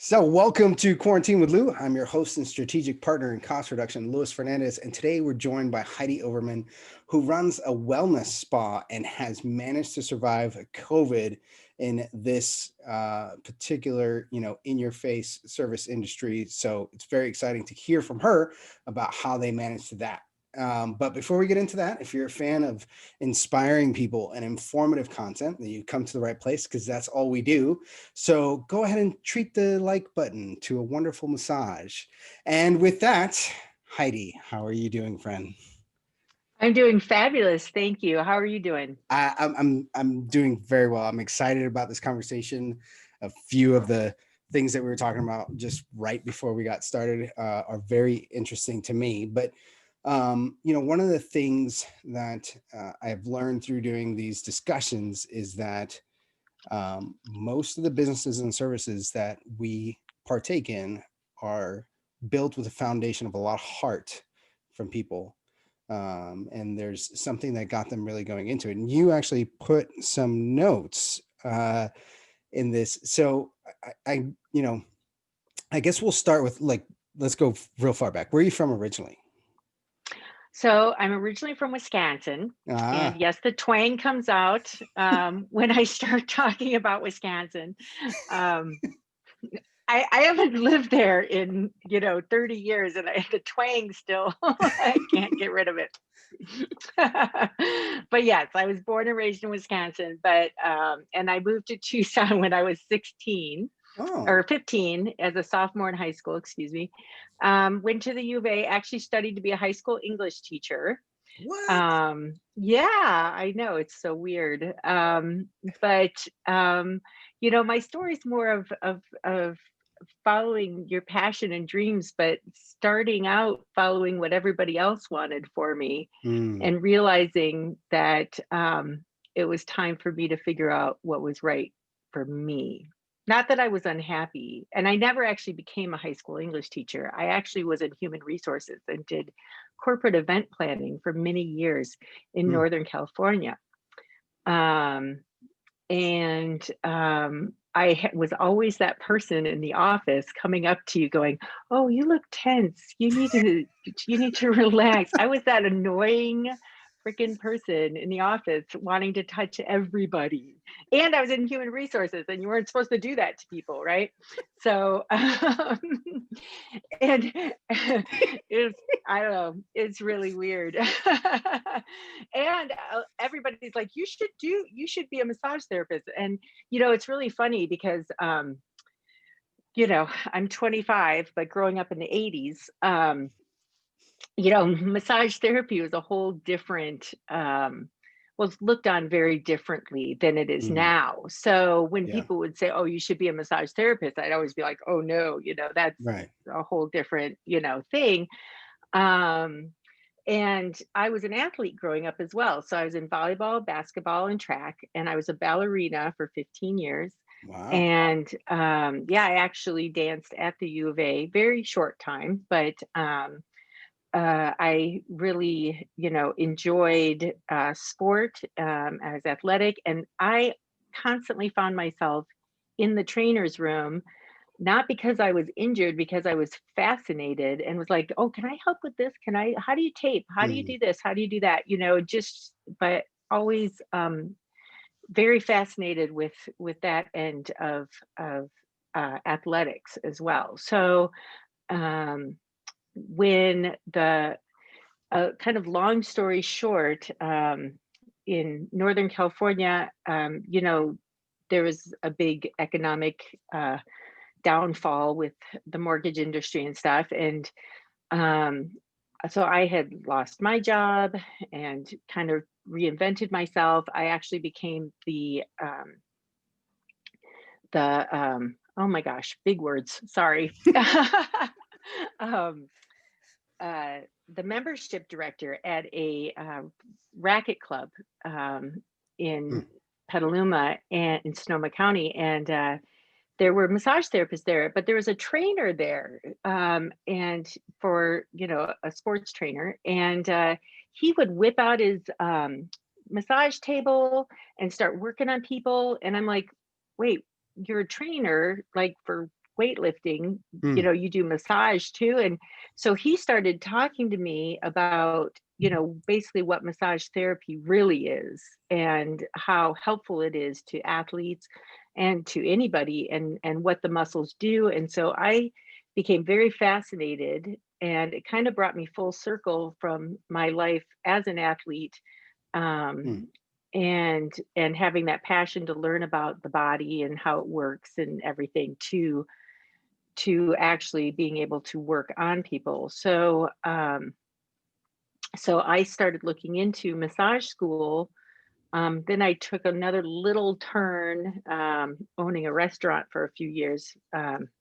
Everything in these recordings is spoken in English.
So, welcome to Quarantine with Lou. I'm your host and strategic partner in cost reduction, Louis Fernandez. And today we're joined by Heidi Overman, who runs a wellness spa and has managed to survive COVID in this particular, in your face service industry. So, it's very exciting to hear from her about how they managed that. But before we get into that, if you're a fan of inspiring people and informative content, then you come to the right place because that's all we do. So go ahead and treat the like button to a wonderful massage. And with that, Heidi, how are you doing, friend? I'm doing fabulous. Thank you. How are you doing? I'm doing very well. I'm excited about this conversation. A few of the things that we were talking about just right before we got started are very interesting to me. But one of the things that I've learned through doing these discussions is that most of the businesses and services that we partake in are built with a foundation of a lot of heart from people. And there's something that got them really going into it. And you actually put some notes in this. So I guess we'll start with let's go real far back. Where are you from originally? So I'm originally from Wisconsin, and Ah, yes, the twang comes out when I start talking about Wisconsin. Um, I haven't lived there in 30 years, and the twang still I can't get rid of it. But yes, I was born and raised in Wisconsin, but and I moved to Tucson when I was 16 oh, or 15 as a sophomore in high school, excuse me. Went to the U of A, actually studied to be a high school English teacher. what? Yeah, I know it's so weird. But my story is more of following your passion and dreams, but starting out following what everybody else wanted for me Mm, and realizing that it was time for me to figure out what was right for me. Not that I was unhappy, and I never actually became a high school English teacher. I actually was in human resources and did corporate event planning for many years in mm. Northern California. Um, and was always that person in the office coming up to you going, "Oh, you look tense. You need to relax." I was that annoying freaking person in the office wanting to touch everybody. And I was in human resources, and you weren't supposed to do that to people, right? So and it's I don't know, it's really weird. And everybody's like, you should be a massage therapist. And it's really funny because I'm 25, but growing up in the 80s, massage therapy was a whole different was looked on very differently than it is Mm, now. So when yeah, people would say, "Oh, you should be a massage therapist," I'd always be like, "Oh no, that's right. a whole different, thing." Um, and I was an athlete growing up as well. So I was in volleyball, basketball, and track, and I was a ballerina for 15 years. Wow. And yeah, I actually danced at the U of A, very short time, but I really, enjoyed sport. I was athletic, and I constantly found myself in the trainer's room, not because I was injured, because I was fascinated and was like, "Oh, can I help with this? How do you tape? How do you Mm, do this? How do you do that?" But always very fascinated with that end of athletics as well. So um, when the kind of long story short, in Northern California, there was a big economic downfall with the mortgage industry and stuff. And um, so I had lost my job and kind of reinvented myself. I actually became the oh my gosh, big words. Sorry. um, uh, the membership director at a racket club um, in mm, Petaluma and in Sonoma County, and there were massage therapists there, but there was a trainer there, and for a sports trainer, and he would whip out his massage table and start working on people, and I'm like, wait, you're a trainer like for weightlifting, Mm, you do massage too. And so he started talking to me about, basically what massage therapy really is and how helpful it is to athletes and to anybody, and what the muscles do. And so I became very fascinated, and it kind of brought me full circle from my life as an athlete, mm. um, and having that passion to learn about the body and how it works and everything, to actually being able to work on people. So I started looking into massage school. Then I took another little turn, owning a restaurant for a few years.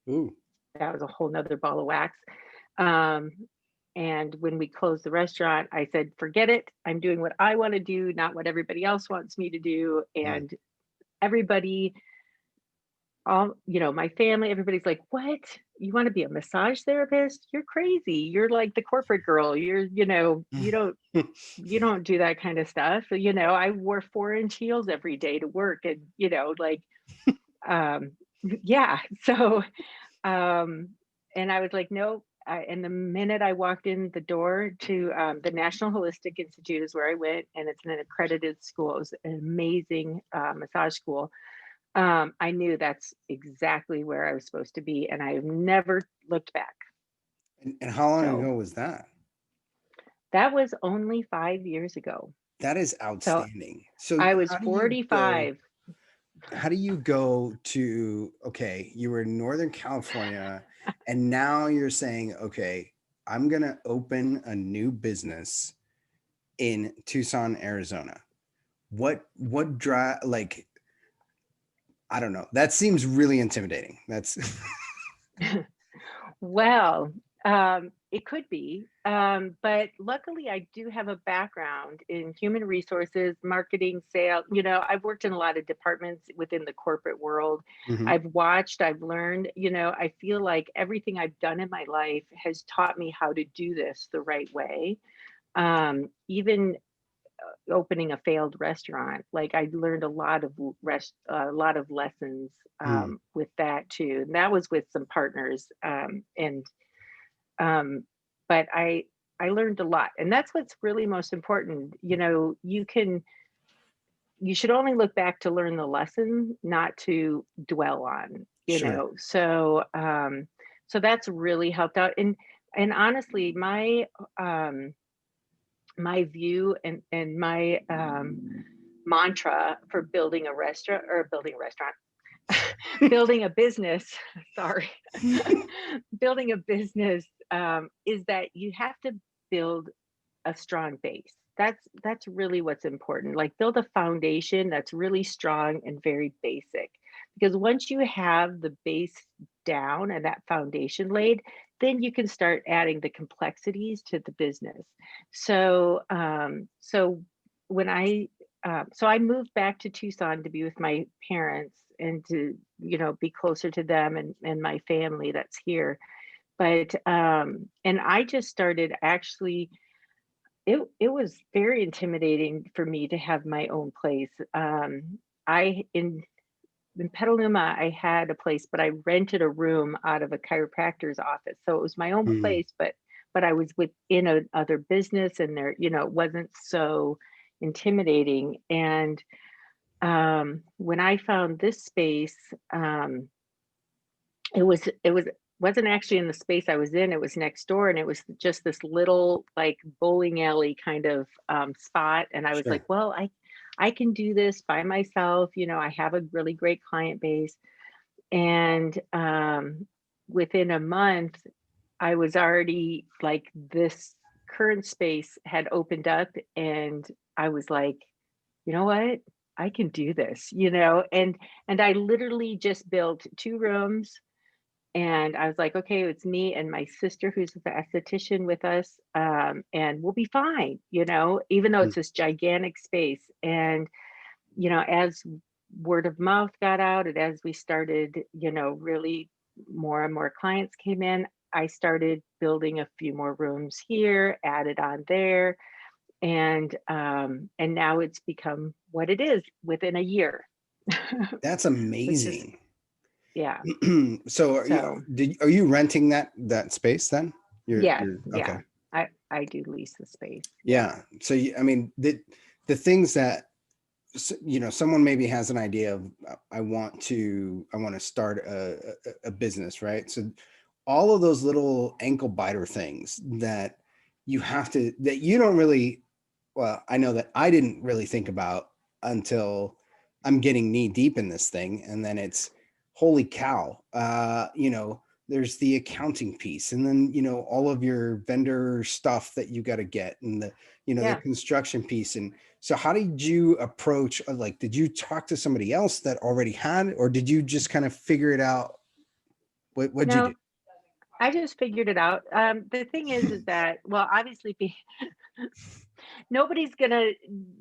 Ooh. That was a whole nother ball of wax. Um, and when we closed the restaurant, I said, forget it. I'm doing what I want to do, not what everybody else wants me to do. Mm. And everybody, my family, everybody's like, what? You want to be a massage therapist? You're crazy. You're like the corporate girl. You don't do that kind of stuff. So, I wore 4-inch heels every day to work, and, um, yeah. So, um, and I was like, nope. And the minute I walked in the door to the National Holistic Institute is where I went, and it's an accredited school. It was an amazing massage school. I knew that's exactly where I was supposed to be, and I have never looked back. And how long So ago was that? that was only 5 years ago. That is So outstanding. So I was 45. how do you go to, okay, you were in Northern California and now you're saying, okay, I'm going to open a new business in Tucson, Arizona. What drive, like, I don't know. That seems really intimidating. That's Well, it could be, but luckily I do have a background in human resources, marketing, sales. I've worked in a lot of departments within the corporate world. Mhm. I've watched, I've learned. I feel like everything I've done in my life has taught me how to do this the right way. Even opening a failed restaurant, like I learned a lot of lessons Mm. with that too. And that was with some partners, and um, but I learned a lot, and that's what's really most important. You should only look back to learn the lesson, not to dwell on. Sure. So that's really helped out. And honestly, my view and my mantra for building a restaurant, building a business, sorry, building a business, is that you have to build a strong base. That's really what's important. Like, build a foundation that's really strong and very basic. Because once you have the base down and that foundation laid, then you can start adding the complexities to the business. So when I moved back to Tucson to be with my parents and to, be closer to them and my family that's here. But and I just started actually, it was very intimidating for me to have my own place. I in Petaluma, I had a place, but I rented a room out of a chiropractor's office. So it was my own Mm. place, but I was within other business, and there, it wasn't so intimidating. And when I found this space, it wasn't actually in the space I was in. It was next door, and it was just this little like bowling alley kind of spot. And I was like, Sure. well, I can do this by myself. I have a really great client base. And within a month, I was already like, this current space had opened up, and I was like, you know what? I can do this, and I literally just built 2 rooms, and I was like, okay, it's me and my sister who's the esthetician with us, and we'll be fine, even though Mm. it's this gigantic space. And as word of mouth got out, and as we started, really more and more clients came in, I started building a few more rooms here, added on there, and now it's become what it is within a year, That's which is amazing. Yeah. So So are you renting that space then? yes, You're okay. yeah. I do lease the space. Yeah. Yeah. So I mean, the things that someone maybe has an idea of, I want to start a business, right? So all of those little ankle biter things that you don't really, well, I know that I didn't really think about until I'm getting knee deep in this thing. And then it's holy cow. There's the accounting piece, and then, all of your vendor stuff that you got to get, and the Yeah. construction piece. And so how did you approach, like, did you talk to somebody else that already had, or did you just kind of figure it out? What'd you No, I just figured it out. The thing is that, well, obviously, nobody's gonna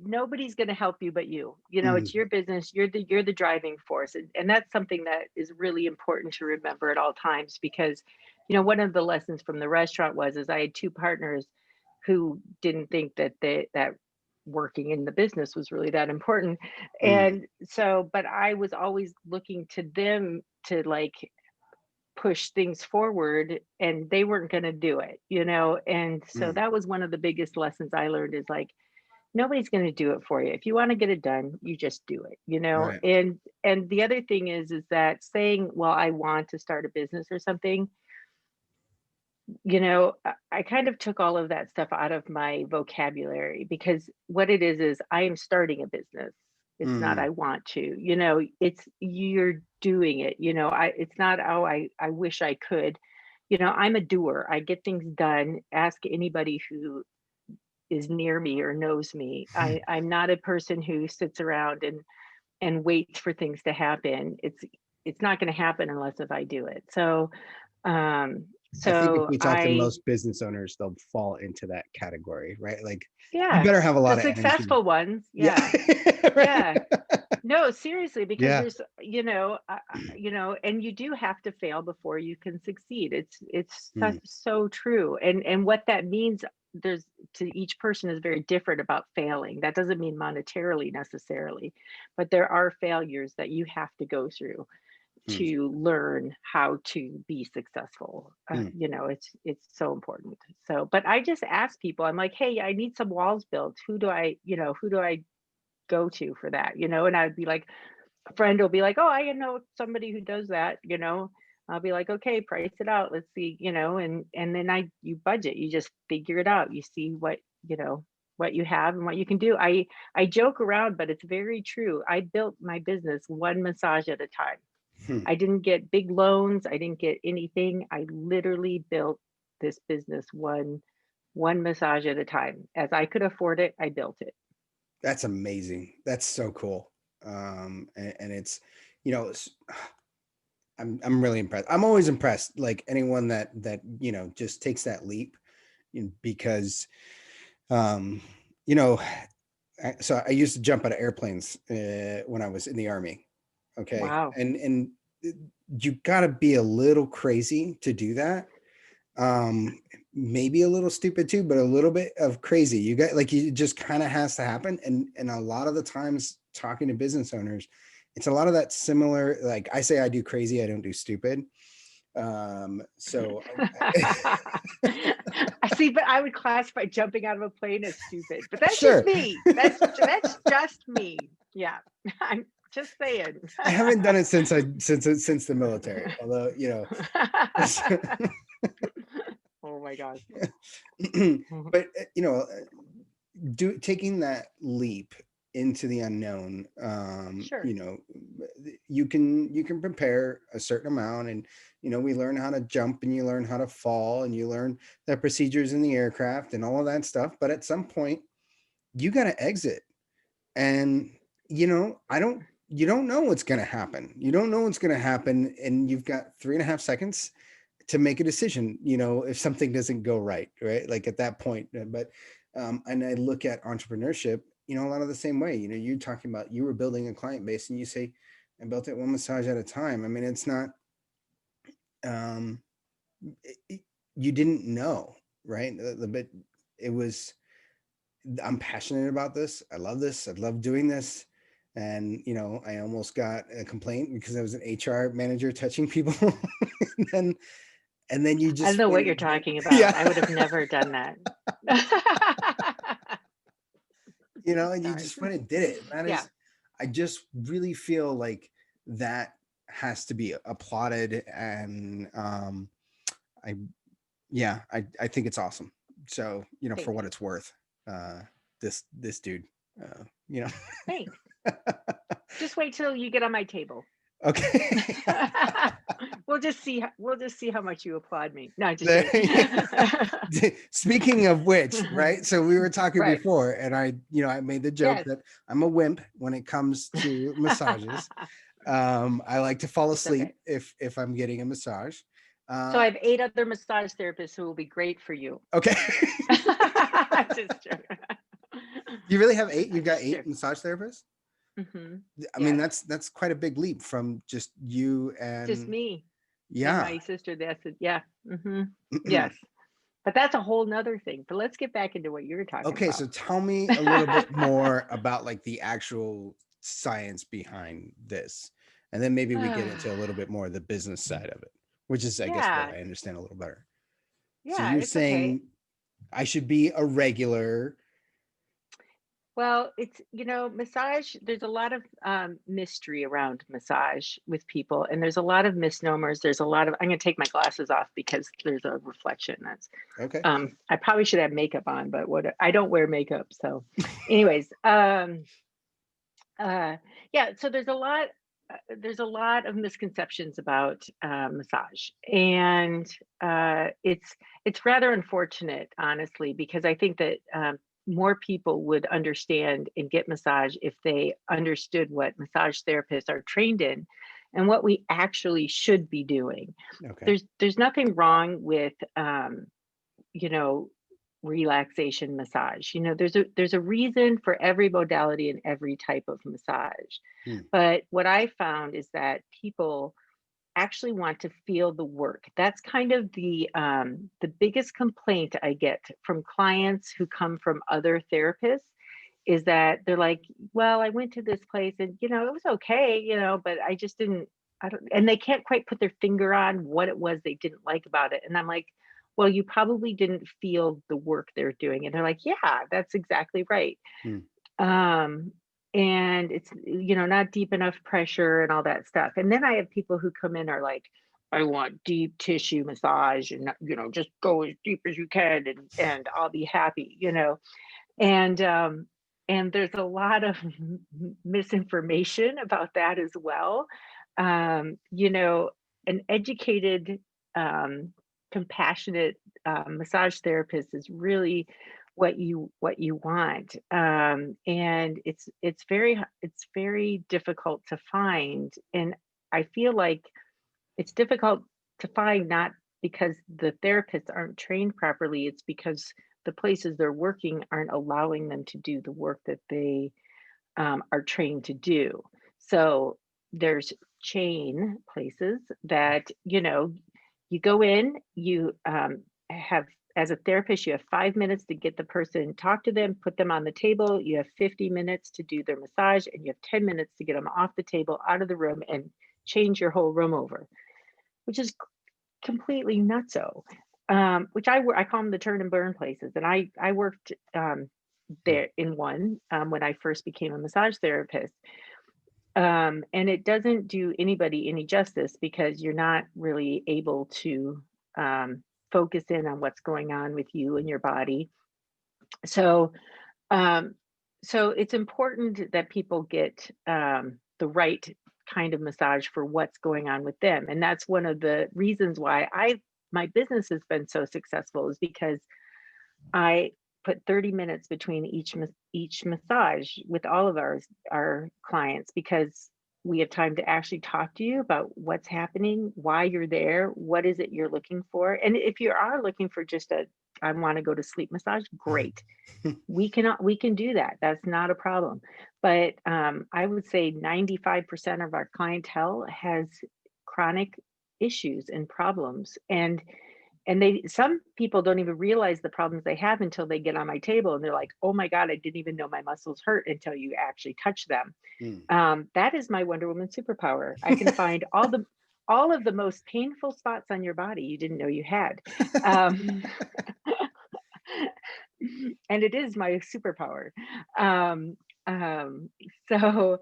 nobody's gonna help you but you. You know, it's do? your business. You're the driving force, and that's something that is really important to remember at all times because, one of the lessons from the restaurant was is I had two partners who didn't think that working in the business was really that important, Mm, and so but I was always looking to them to like push things forward and they weren't going to do it. And so mm, that was one of the biggest lessons I learned is like nobody's going to do it for you. If you want to get it done, you just do it. right. And the other thing is that saying, well, I want to start a business or something, I kind of took all of that stuff out of my vocabulary because what it is I am starting a business. It's not Mm, I want to, it's you're doing it. It's not, oh, I wish I could. I'm a doer. I get things done. Ask anybody who is near me or knows me. I'm not a person who sits around and waits for things to happen. It's not going to happen unless if I do it. Um, I think if so we talk to I most business owners, they'll fall into that category, right? Like, you yeah, better have a the lot of energy. successful ones, Yeah. yeah. Right. Yeah. No, seriously, because Yeah. and you do have to fail before you can succeed. It's Mm, such so true. And what that means there's to each person is very different about failing. That doesn't mean monetarily necessarily, but there are failures that you have to go through mm, to learn how to be successful. mm, It's so important. So, but I just ask people, I'm like, hey, I need some walls built. Who do I go to for that? And I'd be like, a friend will be like, oh, I know somebody who does that. I'll be like, okay, price it out. Let's see. And then you budget, you just figure it out. You see what you have and what you can do. I joke around, but it's very true. I built my business one massage at a time. hmm. I didn't get big loans. I didn't get anything. I literally built this business one massage at a time. As I could afford it, I built it. That's amazing. That's so cool. And it's, you know, it's, I'm really impressed. I'm always impressed, like anyone that just takes that leap, because, um, you know, so I used to jump out of airplanes when I was in the army. Okay, Wow. and you got to be a little crazy to do that. Um, Maybe a little stupid too, but a little bit of crazy. You got, like, it just kind of has to happen. And a lot of the times talking to business owners, it's a lot of that similar. Like I say, I do crazy, I don't do stupid. So I see, but I would classify jumping out of a plane as stupid. But that's just sure. me. That's just me. Yeah. I'm just saying. I haven't done it since the military, although Oh my gosh. Mhm. but do taking that leap into the unknown. Sure. You can prepare a certain amount, and we learn how to jump, and you learn how to fall, and you learn the procedures in the aircraft and all of that stuff. But at some point you got to exit, and I don't you don't know what's going to happen. You don't know what's going to happen, and you've got 3.5 seconds to make a decision, if something doesn't go right, like at that point. But and I look at entrepreneurship, a lot of the same way. You're talking about, you were building a client base, and you say, I built it one massage at a time. I mean, it's not, um you didn't know, right? But it was, I'm passionate about this, I love this, I love doing this. and I almost got a complaint because I was an HR manager touching people, and then you I don't just know went what you're and did, talking about. yeah, I would have never done that. and you Sorry. just went and did it. That Yeah, is, I just really feel like that has to be applauded, and I yeah, I think it's awesome. So for thanks. what it's worth, uh, this dude, uh, you know, Thanks. Just wait till you get on my table. okay. We'll just see how much you applaud me. No, just There- kidding. Speaking of which, right? So we were talking Right. before, and I made the joke Yes. that I'm a wimp when it comes to massages. I like to fall It's okay. asleep if I'm getting a massage. So Uh, I have 8 other massage therapists who will be great for you. okay. Just joking. You really have eight? You've I'm got just eight joking. massage therapists? Mhm. I mean, Yes. that's quite a big leap from just you Just and me and yeah. my sister. That's it. Yeah. Mhm. Yes. But that's a whole nother thing. But let's get back into what you're talking Okay, about. so tell me a little bit more about like the actual science behind this. And then maybe we get into a little bit more of the business side of it, which is I guess what Yeah. I understand a little better. So Yeah, you're it's okay. saying I should be a regular. Well, it's, massage, there's a lot of mystery around massage with people, and there's a lot of misnomers. There's a lot of, I'm going to take my glasses off because there's a reflection. Okay. I probably should have makeup on, but what I don't wear makeup. So, anyways, uh, yeah, so there's a lot of misconceptions about massage, and it's rather unfortunate, honestly, because I think that more people would understand and get massage if they understood what massage therapists are trained in and what we actually should be doing. Okay. There's nothing wrong with you know, relaxation massage. There's a reason for every modality and every type of massage. Hmm. But what I found is that people actually want to feel the work. That's kind of the biggest complaint I get from clients who come from other therapists is that they're like, well, I went to this place and it was okay, but I just didn't I don't and they can't quite put their finger on what it was they didn't like about it. And I'm like, well, you probably didn't feel the work they're doing. And they're like, yeah, that's exactly right. Hmm. Um, and it's, not deep enough pressure and all that stuff. And then I have people who come in are like, I want deep tissue massage and just go as deep as you can and I'll be happy, and there's a lot of misinformation about that as well. An educated, um, compassionate massage therapist is really what you want, and it's very difficult to find, and I feel like it's difficult to find not because the therapists aren't trained properly, it's because the places they're working aren't allowing them to do the work that they are trained to do. So there's chain places that, you go in, you have, as a therapist, you have 5 minutes to get the person, talk to them, put them on the table. You have 50 minutes to do their massage, and you have 10 minutes to get them off the table, out of the room, and change your whole room over, which is completely nutso. Which I call them the turn and burn places, and I worked Hmm. there in one when I first became a massage therapist. And it doesn't do anybody any justice because you're not really able to um, focus in on what's going on with you and your body. So, um, so it's important that people get the right kind of massage for what's going on with them, and that's one of the reasons why my business has been so successful is because I put 30 minutes between each massage with all of our clients because we have time to actually talk to you about what's happening, why you're there, what is it you're looking for. And if you are looking for just a I want to go to sleep massage, great. We can do that. That's not a problem. But I would say 95% of our clientele has chronic issues and problems. And some people don't even realize the problems they have until they get on my table and they're like, oh my God, I didn't even know my muscles hurt until you actually touch them. Mm. That is my Wonder Woman superpower. I can find all of the most painful spots on your body you didn't know you had. Um, and it is my superpower. Um, um, so,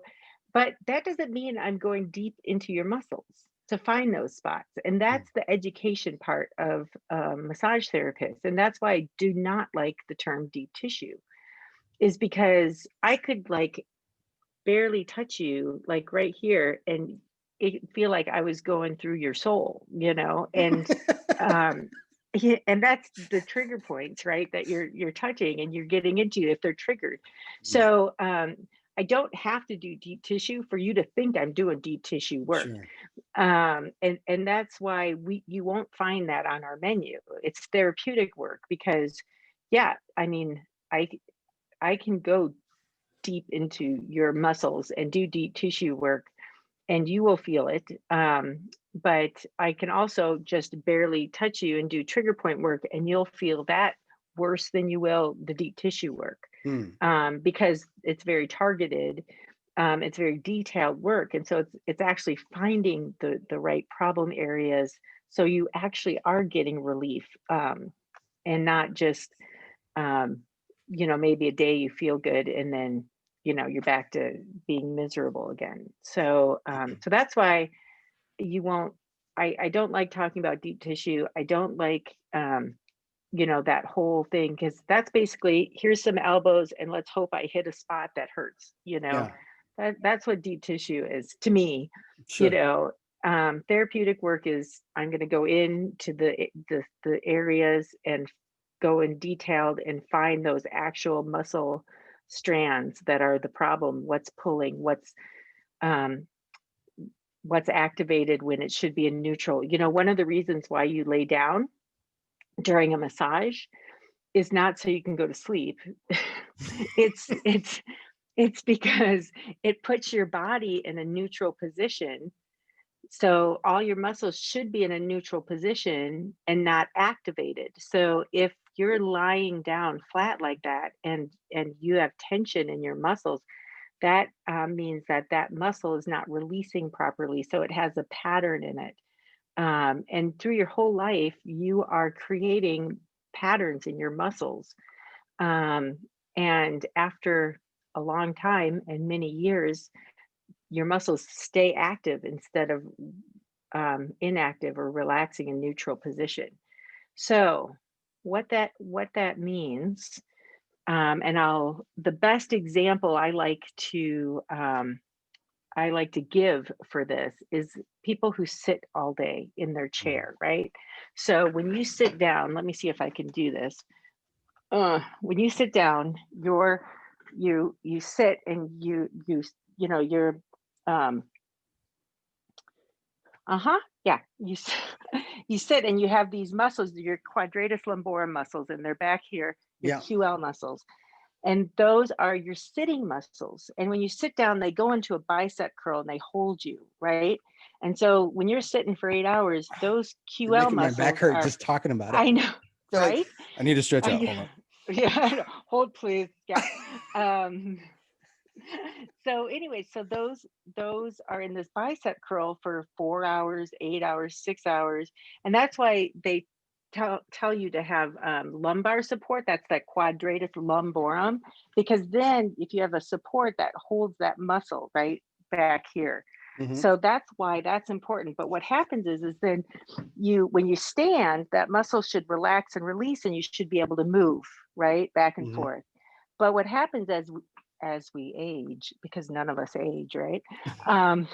but that doesn't mean I'm going deep into your muscles to find those spots. And Mm. that's the education part of massage therapists. And that's why I do not like the term deep tissue, is because I could like barely touch you like right here and it feel like I was going through your soul, and um yeah, and that's the trigger points, right? That you're touching and you're getting into if they're triggered. Yeah, So I don't have to do deep tissue for you to think I'm doing deep tissue work. sure. And that's why you won't find that on our menu. It's therapeutic work because yeah, I mean, I I can go deep into your muscles and do deep tissue work and you will feel it. But I can also just barely touch you and do trigger point work and you'll feel that worse than you will the deep tissue work, Mm. because it's very targeted. It's very detailed work. And so it's actually finding the right problem areas so you actually are getting relief, and not just um, maybe a day you feel good and then, you're back to being miserable again. So, so that's why you won't, I don't like talking about deep tissue. I don't like, that whole thing, because that's basically here's some elbows and let's hope I hit a spot that hurts. Yeah, That's what deep tissue is to me. you sure. know Therapeutic work is I'm going to go into the areas and go in detailed and find those actual muscle strands that are the problem, what's pulling, um what's activated when it should be in neutral. One of the reasons why you lay down during a massage is not so you can go to sleep. it's it's it's because it puts your body in a neutral position. So all your muscles should be in a neutral position and not activated. So if you're lying down flat like that and you have tension in your muscles, that means that that muscle is not releasing properly. So it has a pattern in it. And through your whole life, you are creating patterns in your muscles. Um, and after a long time and many years, your muscles stay active instead of inactive or relaxing in neutral position. So, what that means, and the best example I like to give for this is people who sit all day in their Mm. chair, right? So when you sit down, let me see if I can do this. When you sit down, you sit and you're um yeah, you sit and you have these muscles, your quadratus lumborum muscles, and they're back here, your Yeah. QL muscles. And those are your sitting muscles. And when you sit down, they go into a bicep curl and they hold you, right? And so when you're sitting for 8 hours, those You're QL making my back muscles hurt are, just talking about it. I know, You're like, right? I need to stretch out. I, Hold up. yeah, I know. Hold please. Yeah. Um, so anyway, so those are in this bicep curl for 4 hours, 8 hours, 6 hours. And that's why they tell you to have lumbar support. That's that quadratus lumborum, because then if you have a support that holds that muscle right back here. Hmm. So that's why that's important. But what happens is then when you stand, that muscle should relax and release and you should be able to move right back and Hmm. forth. But what happens as we age, because none of us age, right? Um,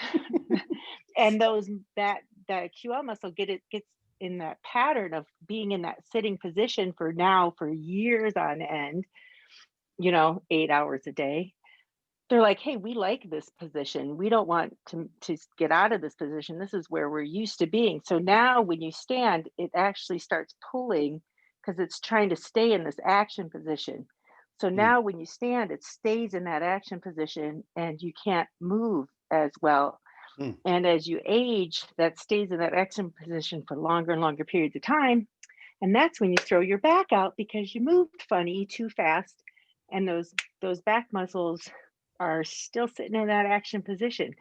and that QL muscle gets in that pattern of being in that sitting position for years on end, 8 hours a day. They're like, hey, we like this position. We don't want to get out of this position. This is where we're used to being. So now when you stand, it actually starts pulling because it's trying to stay in this action position. So Mm. now when you stand, it stays in that action position and you can't move as well. Mm. And as you age, that stays in that action position for longer and longer periods of time. And that's when you throw your back out because you moved funny too fast, and those back muscles are still sitting in that action position.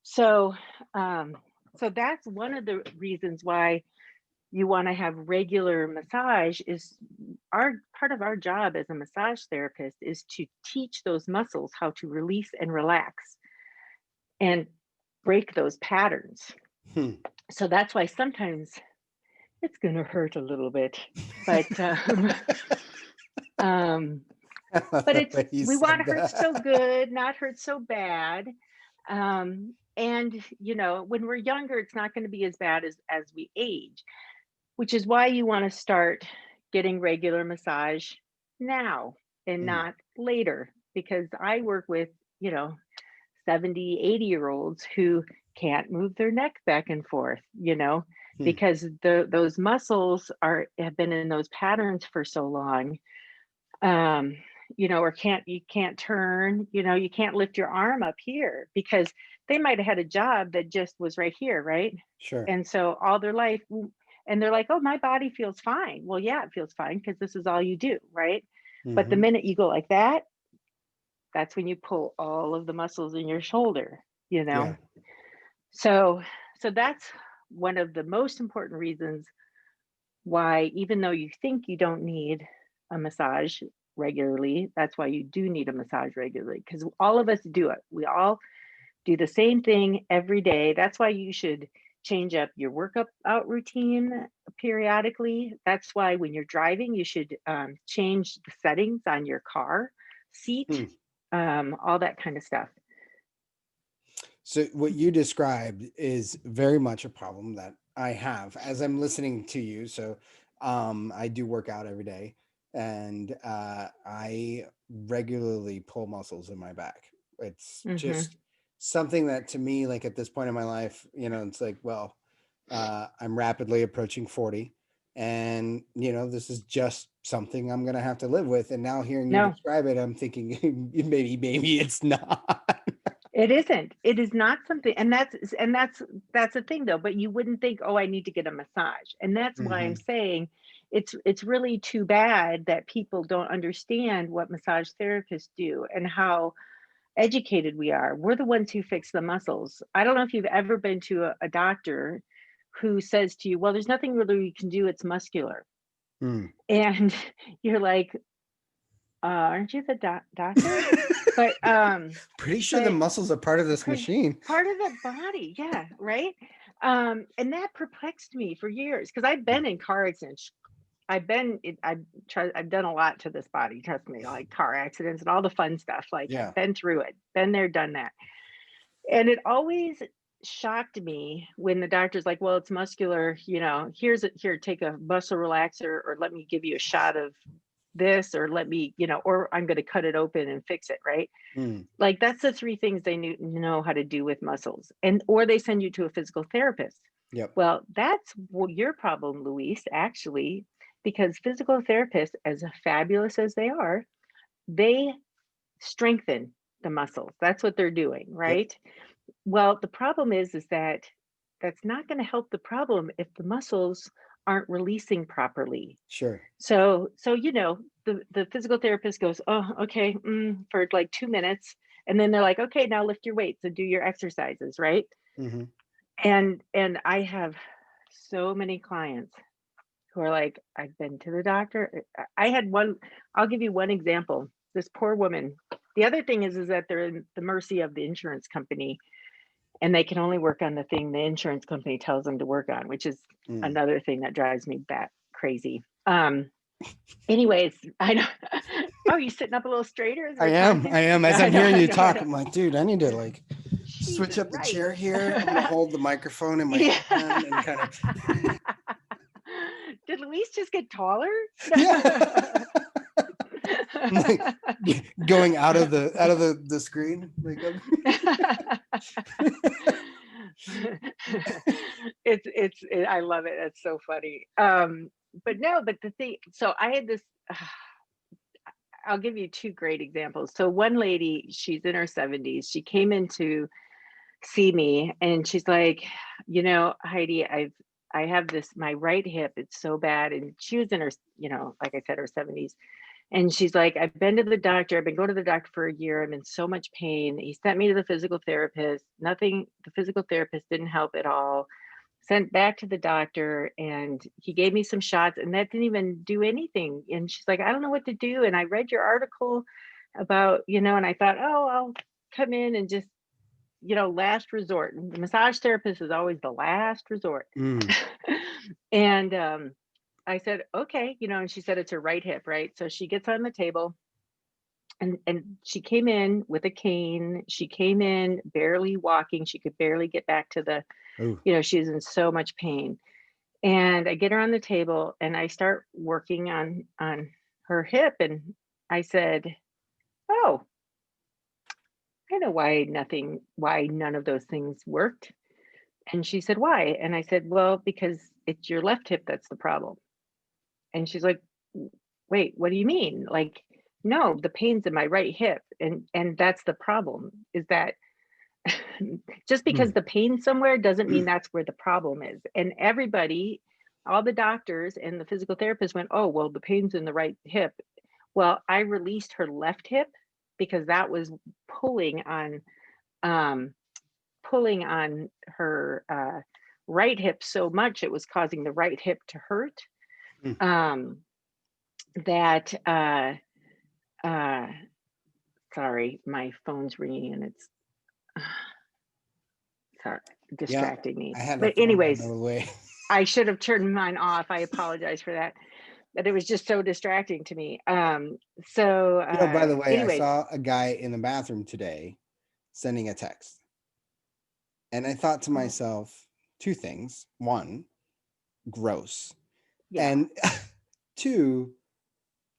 So, um, so that's one of the reasons why you want to have regular massage. Is our part of our job as a massage therapist is to teach those muscles how to release and relax and break those patterns. Hmm. So that's why sometimes it's going to hurt a little bit, but um, but The it's way you we want said to hurt so that. good, not hurt so bad. And when we're younger, it's not going to be as bad as we age, which is why you want to start getting regular massage now and Hmm. not later, because I work with, you know, 70, 80-year olds who can't move their neck back and forth, Hmm. because those muscles have been in those patterns for so long. um or you can't turn, you can't lift your arm up here because they might have had a job that just was right here, right? Sure. And so all their life, and they're like, oh, my body feels fine. Well, yeah, it feels fine because this is all you do, right? But the Hmm. minute you go like that, that's when you pull all of the muscles in your shoulder, you know? Yeah. So so that's one of the most important reasons why, even though you think you don't need a massage regularly, that's why you do need a massage regularly, because all of us do it. We all do the same thing every day. That's why you should change up your workout out routine periodically. That's why when you're driving, you should change the settings on your car seat, Hmm. all that kind of stuff. So what you described is very much a problem that I have as I'm listening to you. So I do work out every day, and I regularly pull muscles in my back. It's Hmm. just something that to me, like at this point in my life, it's like, well, I'm rapidly approaching 40, and this is just something I'm gonna have to live with. And now hearing you No, describe it, I'm thinking maybe it's not. it isn't. It is not something, and that's the thing though. But you wouldn't think, oh, I need to get a massage, and that's why I'm Hmm. saying it's really too bad that people don't understand what massage therapists do and how educated we are. We're the ones who fix the muscles. I don't know if you've ever been to a doctor who says to you, "Well, there's nothing really you can do. It's muscular," Hmm. and you're like, "Aren't you the doctor?" But Pretty sure the but muscles are part of this Pretty machine. part of the body, yeah, right? And that perplexed me for years because I've been in car accidents. I've done a lot to this body, trust me, like car accidents and all the fun stuff. Like Yeah. I've been through it, been there, done that. And it always shocked me when the doctor's like, well, it's muscular, here, take a muscle relaxer, or let me give you a shot of this, or let me, or I'm going to cut it open and fix it, right? Mm. Like that's the three things they know how to do with muscles, and or they send you to a physical therapist. Yep. Well, that's your problem, Luis, actually, because physical therapists, as fabulous as they are, they strengthen the muscles. That's what they're doing, Yep. right? Well, the problem is that that's not going to help the problem if the muscles aren't releasing properly. Sure. So the physical therapist goes, oh, okay, for like 2 minutes, and then they're like, okay, now lift your weights and do your exercises, right? Hmm. And I have so many clients who are like, I've been to the doctor. I had one. I'll give you one example. This poor woman. The other thing is that they're in the mercy of the insurance company, and they can only work on the thing the insurance company tells them to work on, which is Mm. another thing that drives me bat crazy. Anyways, I know. Oh, you sitting up a little straighter as I we're am. talking? I am. As I I'm know, hearing I you know, I talk, know. I'm like, dude, I need to like switch Jesus, up the right. chair here. I'm gonna hold the microphone in my Yeah. hand and kind of Did Luis just get taller? yeah. I'm like going out of the screen. Like I love it. It's so funny. But no, but the thing, so I had this, I'll give you two great examples. So one lady, she's in her 70s. She came in to see me, and she's like, Heidi, I have this, my right hip, it's so bad. And she was in her, like I said, her 70s. And she's like, I've been to the doctor. I've been going to the doctor for a year. I'm in so much pain. He sent me to the physical therapist. Nothing, the physical therapist didn't help at all. Sent back to the doctor and he gave me some shots and that didn't even do anything. And she's like, I don't know what to do. And I read your article about, and I thought, oh, I'll come in and just, last resort. The massage therapist is always the last resort. Mm. And I said, okay, and she said it's her right hip, right? So she gets on the table and she came in with a cane. She came in barely walking. She could barely get back to the, Oh, she's in so much pain. And I get her on the table and I start working on her hip and I said, "Oh, I know why none of those things worked." And she said, "Why?" And I said, "Well, because it's your left hip that's the problem." And she's like, Wait, what do you mean? Like, no, the pain's in my right hip." And that's the problem, is that just because mm. the pain somewhere doesn't mean that's where the problem is. And everybody, all the doctors and the physical therapist went, "Oh, well, the pain's in the right hip." Well, I released her left hip because that was pulling on um pulling on her right hip so much it was causing the right hip to hurt. Mm. Um that uh sorry, my phone's ringing and it's sorry, Yeah, distracting me. I had the But phone going anyways, the other way. I should have turned mine off. I apologize for that. But it was just so distracting to me. So By the way, I anyways, saw a guy in the bathroom today sending a text, and I thought to oh, myself two things. One, gross. yeah. And two,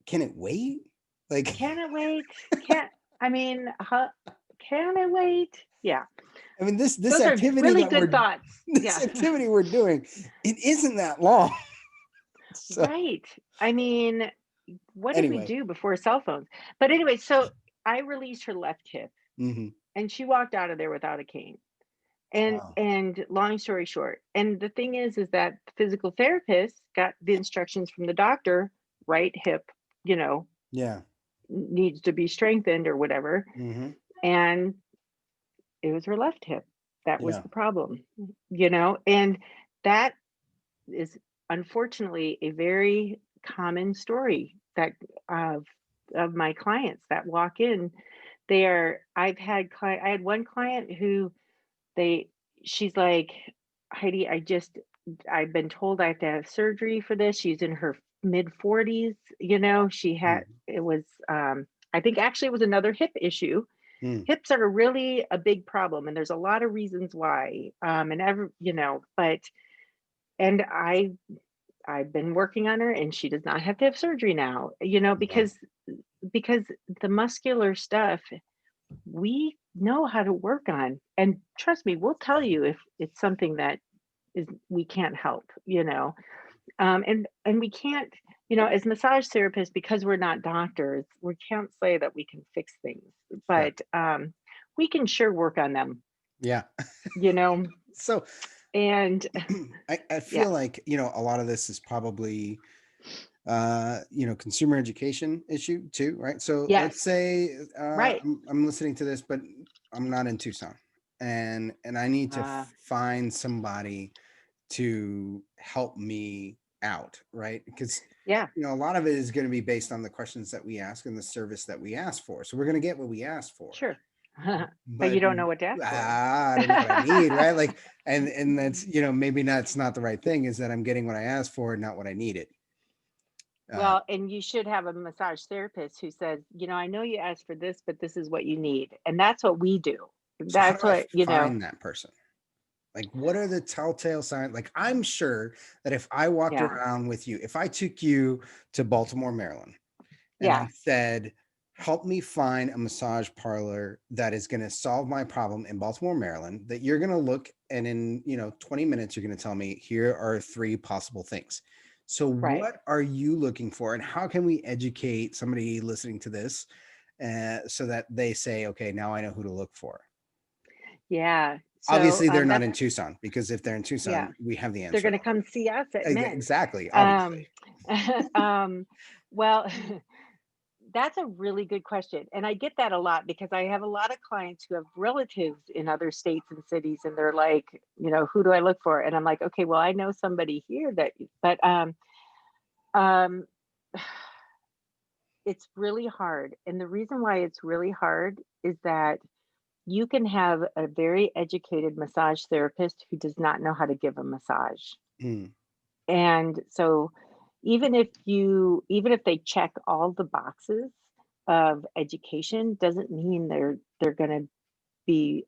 can it wait? Like, Can it wait? Can't I mean, can it wait? Yeah. I mean, this Those are activity really that good thoughts. this Yeah. activity we're doing, it isn't that long. So Right. I mean, what did we anyway, do before cell phones? But anyway, so I released her left hip hmm, and she walked out of there without a cane. And wow, and long story short, and the thing is that the physical therapist got the instructions from the doctor, right hip, you know, yeah, needs to be strengthened or whatever. hmm, And it was her left hip. That was yeah, the problem, and that is unfortunately a very common story that of of my clients that walk in. I had one client who they she's like, Heidi, I've been told I have to have surgery for this. She's in her mid 40s, she had mm, it was I think actually it was another hip issue. mm, Hips are really a big problem and there's a lot of reasons why. And every, but and I've been working on her and she does not have to have surgery now, yeah, because the muscular stuff we know how to work on. And trust me, we'll tell you if it's something that is we can't help, and we can't, as massage therapists, because we're not doctors, we can't say that we can fix things, sure, but we can sure work on them, yeah. you know, So and I yeah, feel like a lot of this is probably consumer education issue too, right? So let's yes, say right, I'm listening to this, but I'm not in Tucson, and I need to uh, find somebody to help me out, right? Because yeah, a lot of it is going to be based on the questions that we ask and the service that we ask for. So we're going to get what we asked for, sure. But but you don't know what to ask for. I don't know what I need, right? Like, and that's maybe that's not the right thing. Is that I'm getting what I asked for, not what I needed. Uh, Well, and you should have a massage therapist who says, I know you asked for this, but this is what you need. And that's what we do. so how do That's I what, find that person? Like, what are the telltale signs? Like, I'm sure that if I walked yeah, around with you, if I took you to Baltimore, Maryland, and I yeah, said, help me find a massage parlor that is going to solve my problem in Baltimore, Maryland, that you're going to look and in, 20 minutes, you're going to tell me, here are three possible things. So right. what are you looking for? And how can we educate somebody listening to this so that they say, okay, now I know who to look for? Yeah. So Obviously, they're not that's, in Tucson, because if they're in yeah, Tucson, we have the they're answer. going to come see us at Men's. Exactly, Um, obviously. well, that's a really good question. And I get that a lot because I have a lot of clients who have relatives in other states and cities, and they're like, who do I look for? And I'm like, okay, well, I know somebody here but um, it's really hard. And the reason why it's really hard is that you can have a very educated massage therapist who does not know how to give a massage. Mm, And so even if they check all the boxes of education, doesn't mean they're going to be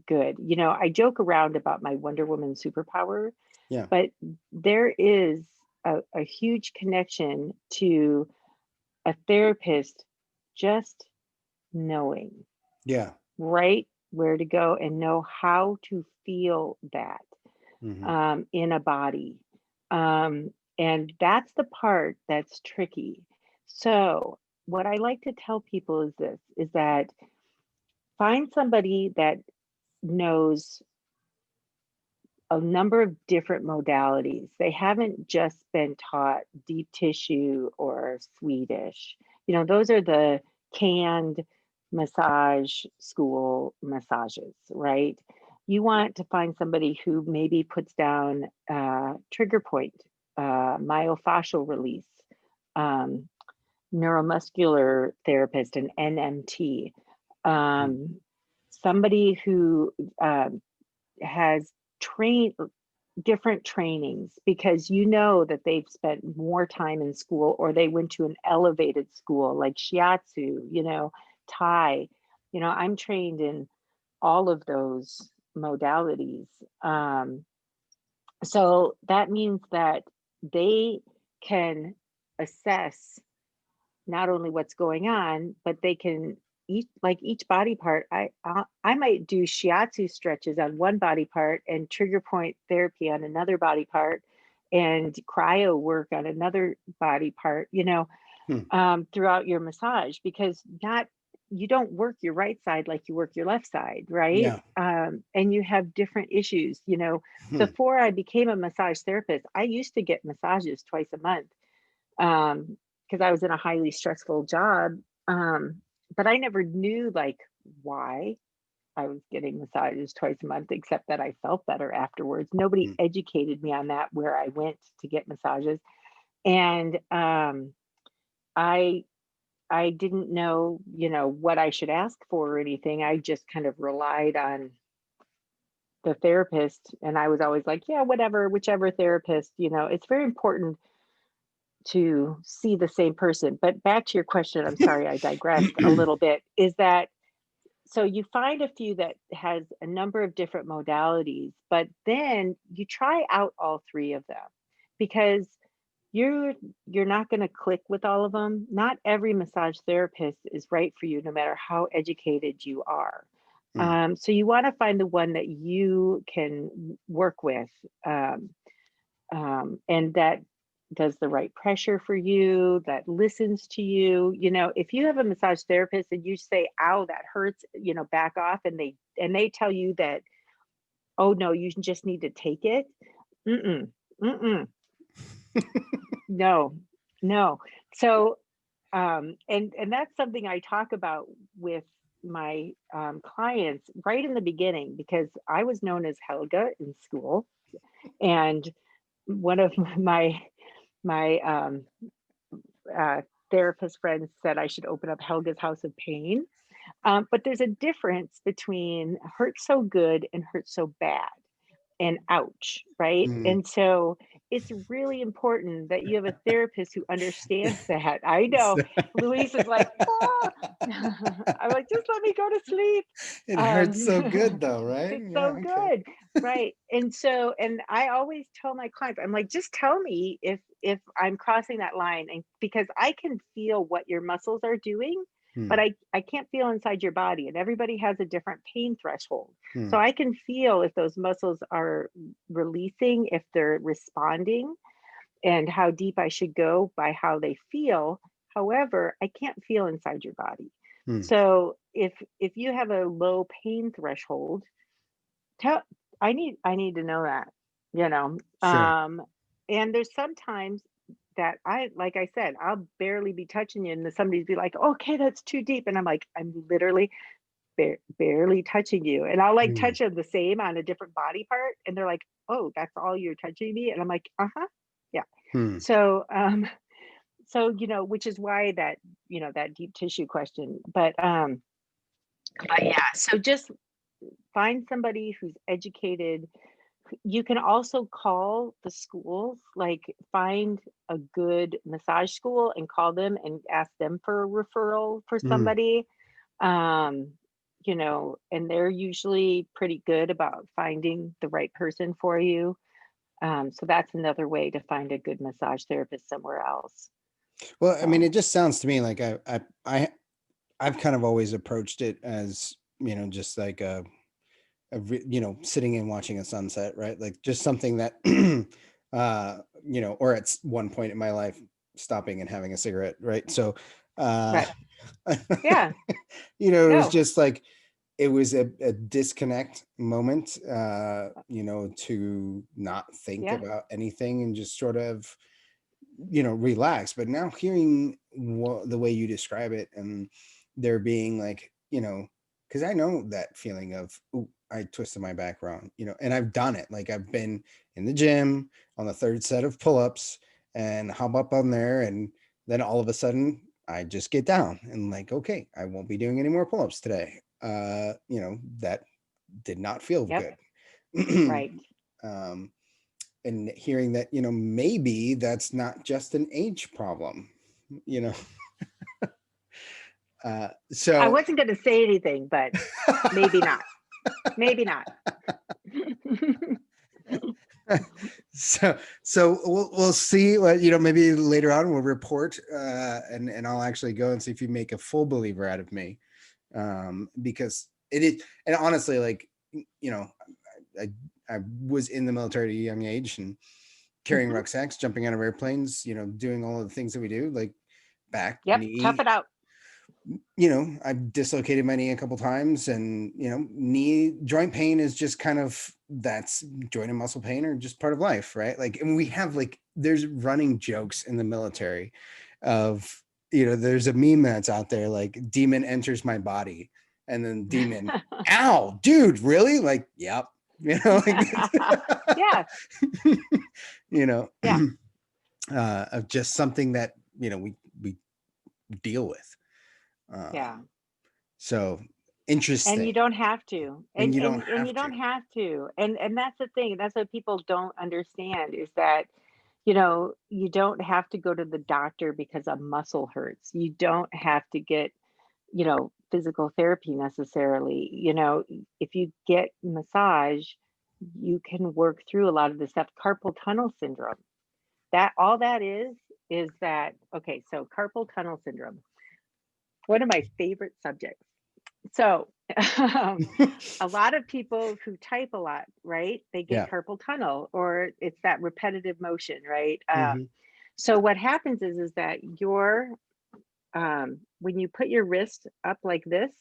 good. I joke around about my Wonder Woman superpower, yeah, but there is a huge connection to a therapist just knowing yeah. right where to go and know how to feel that Hmm. in a body. And that's the part that's tricky. So, what I like to tell people is this is that find somebody that knows a number of different modalities. They haven't just been taught deep tissue or Swedish. Those are the canned massage school massages, right? You want to find somebody who maybe puts down trigger point, myofascial release, um, neuromuscular therapist, an NMT, Mm, somebody who has trained different trainings because that they've spent more time in school or they went to an elevated school like shiatsu, Thai. I'm trained in all of those modalities. Um, so that means that they can assess not only what's going on, but they can each body part. I might do shiatsu stretches on one body part and trigger point therapy on another body part, and cryo work on another body part. hmm, Throughout your massage because not you don't work your right side like you work your left side, right? yeah. And you have different issues. Hmm, Before I became a massage therapist, I used to get massages twice a month because I was in a highly stressful job. Um, but I never knew like why I was getting massages twice a month, except that I felt better afterwards. Nobody hmm, educated me on that where I went to get massages. And I I didn't know, what I should ask for or anything. I just kind of relied on the therapist. And I was always like, yeah, whatever, whichever therapist, it's very important to see the same person. But back to your question, I'm sorry, I digressed a little bit, is that so you find a few that has a number of different modalities, but then you try out all three of them because you're you're not going to click with all of them. Not every massage therapist is right for you, no matter how educated you are. hmm, So you want to find the one that you can work with, um, and that does the right pressure for you, that listens to you. If you have a massage therapist and you say, "Ow, that hurts," back off, and they tell you that, "Oh no, you just need to take it." Mm-mm, mm-mm, no, no. So, and that's something I talk about with my clients right in the beginning because I was known as Helga in school, and one of my uh, therapist friends said I should open up Helga's House of Pain. But there's a difference between hurt so good and hurt so bad and ouch, right? hmm. And so it's really important that you have a therapist who understands that. I know So- Luis is like, oh, I'm like, just let me go to sleep. it hurts so Um, good, though, right? it's Yeah. so Okay. good, right? And I always tell my clients, I'm like, just tell me if I'm crossing that line, and because I can feel what your muscles are doing, but Hmm, I can't feel inside your body, and everybody has a different pain threshold. So hmm, I can feel if those muscles are releasing, if they're responding, and how deep I should go by how they feel. However, I can't feel inside your body. hmm, So if you have a low pain threshold, tell I need to know that, you know. Sure. And there's sometimes that like I said, I'll barely be touching you and then somebody's be like, okay, that's too deep. And I'm like, I'm literally barely touching you. And I'll like Mm. touch them the same on a different body part. And they're like, oh, that's all you're touching me. And I'm like, uh-huh. Yeah. Hmm. So which is why that, that deep tissue question. But yeah, so just find somebody who's educated. You can also call the schools, like find a good massage school and call them and ask them for a referral for Mm. somebody. Um, and they're usually pretty good about finding the right person for you. So that's another way to find a good massage therapist somewhere else. Well, I mean, So, it just sounds to me like I've kind of always approached it as, just like sitting and watching a sunset, right? Like just something that, or at one point in my life, stopping and having a cigarette, right? So, uh, right. Yeah. it was No. just like, it was a disconnect moment, to not think Yeah. about anything and just sort of, relax. But now hearing the way you describe it, and there being like, because I know that feeling of, ooh, I twisted my back wrong, and I've done it. Like I've been in the gym on the third set of pull-ups and hop up on there, and then all of a sudden I just get down and like, okay, I won't be doing any more pull-ups today. That did not feel Yep. good. Right. um, and hearing that, maybe that's not just an age problem, you know. I So wasn't going to say anything, but maybe not. Maybe not. so we'll see what, maybe later on we'll report, and I'll actually go and see if you make a full believer out of me, because it is. And honestly, like, I I was in the military at a young age and carrying Mhm. rucksacks, jumping out of airplanes, doing all of the things that we do, like back, Yep. Tough knee. it out. I've dislocated my knee a couple times, and knee joint pain is just kind of, that's joint and muscle pain, or just part of life, right? Like, and we have, like, there's running jokes in the military of, there's a meme that's out there, like, demon enters my body, and then demon, ow, dude, really? Like, yep. Like, Yeah. you know Yeah. of just something that, we deal with. Yeah. So And you interesting. don't have to. And And you don't and have you to. don't have to. And that's the thing. That's what people don't understand is that, you don't have to go to the doctor because a muscle hurts. You don't have to get, physical therapy necessarily. If you get massage, you can work through a lot of this stuff. Carpal tunnel syndrome. That all that is that okay, so carpal tunnel syndrome, one of my favorite subjects. So, um, a lot of people who type a lot, right? They get Yeah. carpal tunnel, or it's that repetitive motion, right? Hmm. So what happens is that when you put your wrist up like this,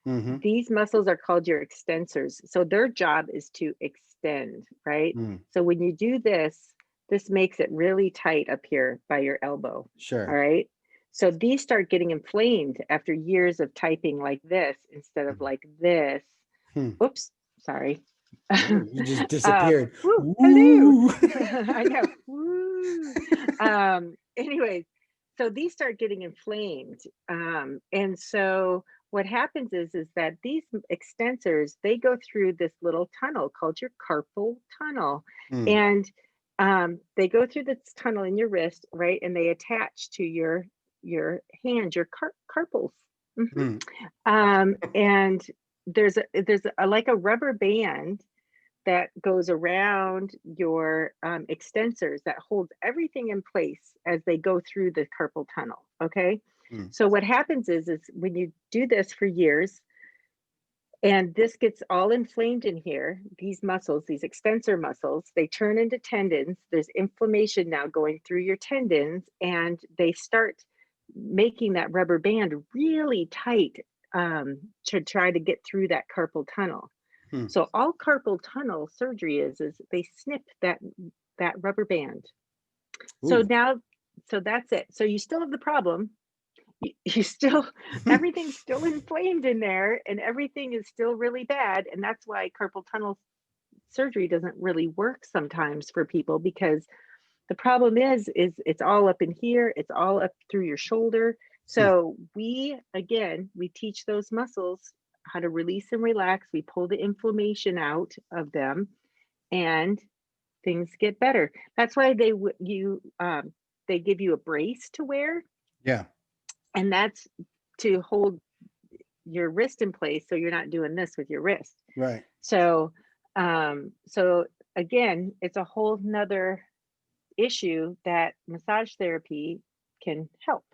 Hmm. these muscles are called your extensors. So their job is to extend, right? Mm. So when you do this, this makes it really tight up here by your elbow. All Sure. right. So these start getting inflamed after years of typing like this instead of Mhm. like this. Hmm. Oops, sorry. Oh, you just disappeared. Woo, hello. Woo. I know. Woo. Anyways, so these start getting inflamed. And so what happens is that these extensors, they go through this little tunnel called your carpal tunnel. Mm. And they go through this tunnel in your wrist, right? And they attach to your hand, your carpals. Mhm. Mm. And there's like a rubber band that goes around your extensors that holds everything in place as they go through the carpal tunnel. Okay. Mm. So what happens is when you do this for years and this gets all inflamed in here, these muscles, these extensor muscles, they turn into tendons. There's inflammation now going through your tendons, and they start making that rubber band really tight to try to get through that carpal tunnel. Hmm. So all carpal tunnel surgery is they snip that rubber band. So Ooh. now, so that's it. So you still have the problem. You still, everything's still inflamed in there, and everything is still really bad. And that's why carpal tunnel surgery doesn't really work sometimes for people, because the problem is it's all up in here, it's all up through your shoulder. Hmm. So we teach those muscles how to release and relax. We pull the inflammation out of them, and things get better. That's why they give you a brace to wear, Yeah. and that's to hold your wrist in place so you're not doing this with your wrist. Right. So so again, it's a whole nother issue that massage therapy can help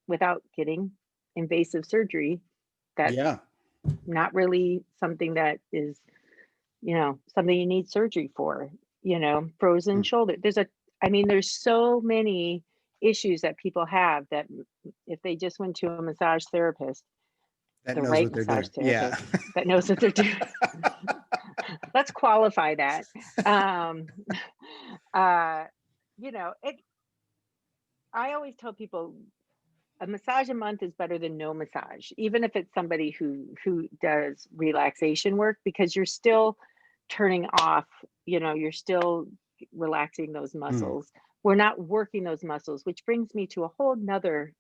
without getting invasive surgery. That's Yeah. not really something that is, something you need surgery for. Frozen Hmm. shoulder. I mean, there's so many issues that people have that if they just went to a massage therapist, That the knows right what they're massage doing. Yeah. therapist that knows what they're doing. Let's qualify that. Um, uh, it. I always tell people a massage a month is better than no massage, even if it's somebody who does relaxation work, because you're still turning off, you're still relaxing those Hmm. muscles. We're not working those muscles, which brings me to a whole nother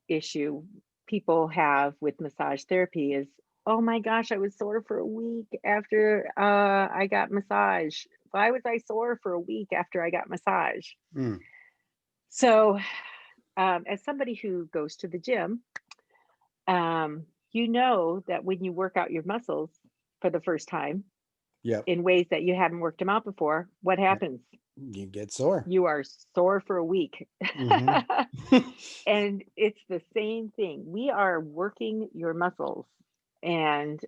issue people have with massage therapy is, oh my gosh, I was sore for a week after I got massage. Why was I sore for a week after I got massage? Hmm. So as somebody who goes to the gym, you know that when you work out your muscles for the first time Yep. in ways that you haven't worked them out before, what Yep. happens? You get sore. You are sore for a week. Hmm. And it's the same thing. We are working your muscles. And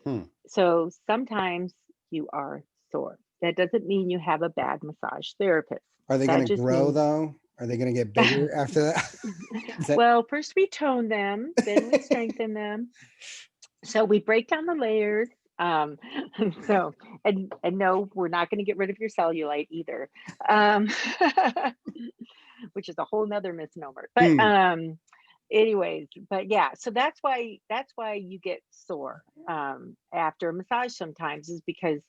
Hmm. so sometimes you are sore. That doesn't mean you have a bad massage therapist. Are they That going to just grow means though? Are they going to get bigger after that? Is that well, first we tone them, then we strengthen them. So we break down the layers. Um, so and no, we're not going to get rid of your cellulite either, um, which is a whole nother misnomer. But Hmm. anyways, but yeah, so that's why you get sore after a massage sometimes, is because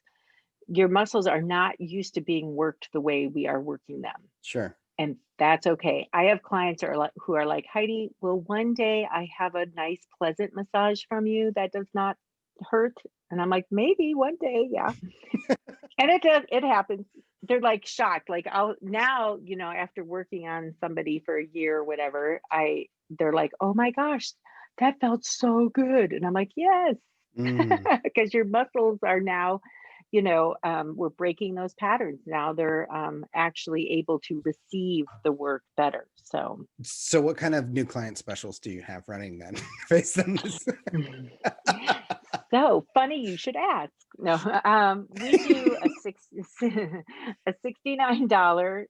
your muscles are not used to being worked the way we are working them, Sure. and that's okay. I have clients who are like, Heidi, will one day I have a nice, pleasant massage from you that does not hurt? And I'm like, maybe one day, yeah. And it does, it happens. They're like shocked. Like I'll now, after working on somebody for a year or whatever, they're like, oh my gosh, that felt so good. And I'm like, yes, Mm. because your muscles are now, we're breaking those patterns. Now they're actually able to receive the work better. So, So what kind of new client specials do you have running then based on this? so funny you should ask. No, we do a $69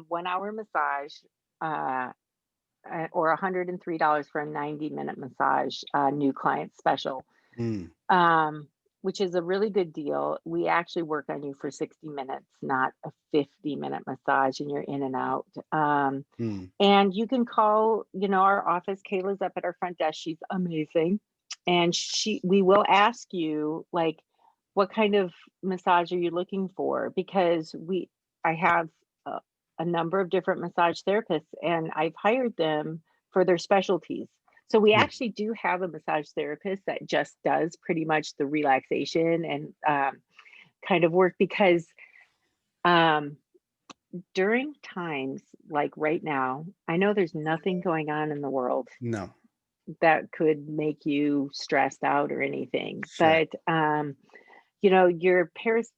1 hour massage, uh, or $103 for a 90-minute massage, new client special. Mm. um, which is a really good deal. We actually work on you for 60 minutes, not a 50-minute massage, and you're in and out. Mm. And you can call, our office. Kayla's up at our front desk. She's amazing. And we will ask you, like, what kind of massage are you looking for? Because I have a number of different massage therapists, and I've hired them for their specialties. So we Mm. actually do have a massage therapist that just does pretty much the relaxation and kind of work, because um, during times like right now, I know there's nothing going on in the world No. that could make you stressed out or anything, Sure. but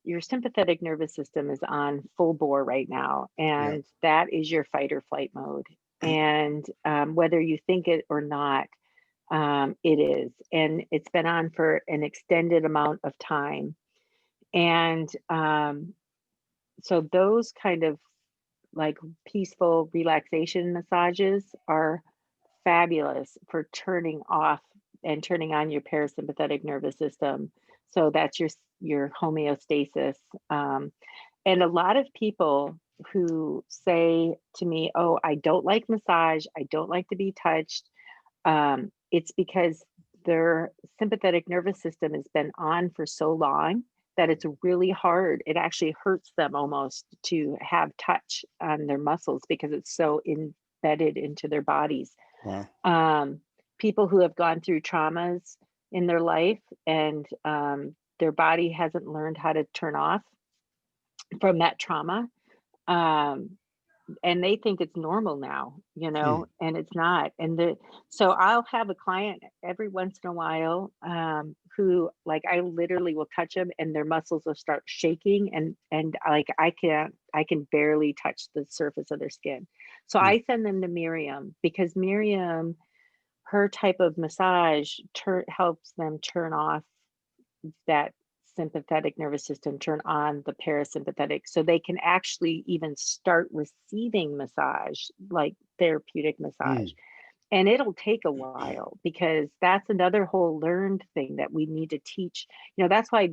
your sympathetic nervous system is on full bore right now, Yep. and that is your fight or flight mode. And whether you think it or not, it is, and it's been on for an extended amount of time. And so those kind of like peaceful relaxation massages are fabulous for turning off and turning on your parasympathetic nervous system So that's your homeostasis. Um, and a lot of people who say to me, "Oh, I don't like massage. I don't like to be touched." It's because their sympathetic nervous system has been on for so long that it's really hard. It actually hurts them almost to have touch on their muscles because it's so embedded into their bodies. Wow. Um, People who have gone through traumas in their life and their body hasn't learned how to turn off from that trauma. Um, and they think it's normal now, Hmm. and it's not. So I'll have a client every once in a while, who, like, I literally will touch them and their muscles will start shaking, and like I can barely touch the surface of their skin. So Hmm. I send them to Miriam because Miriam, her type of massage helps them turn off that sympathetic nervous system, turn on the parasympathetic, so they can actually even start receiving massage, like therapeutic massage. Hmm. And it'll take a while because that's another whole learned thing that we need to teach. That's why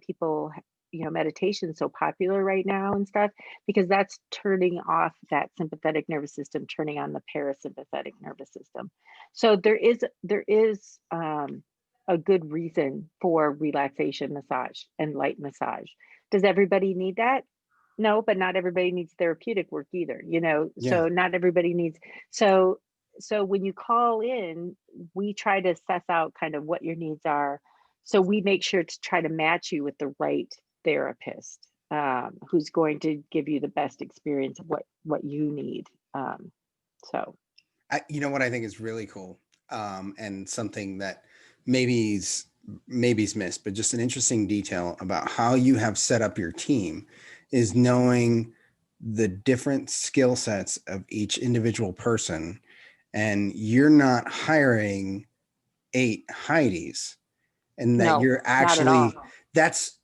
people, meditation is so popular right now and stuff, because that's turning off that sympathetic nervous system, turning on the parasympathetic nervous system. So there is a good reason for relaxation massage and light massage. Does everybody need that? No, but not everybody needs therapeutic work either, Yeah. so not everybody needs. So so when you call in, we try to assess out kind of what your needs are. So we make sure to try to match you with the right therapist, who's going to give you the best experience of what you need. So You know what I think is really cool, and something that maybe's missed, but just an interesting detail about how you have set up your team is knowing the different skill sets of each individual person, and you're not hiring eight Heidis, and that no, you're not at all. actually that's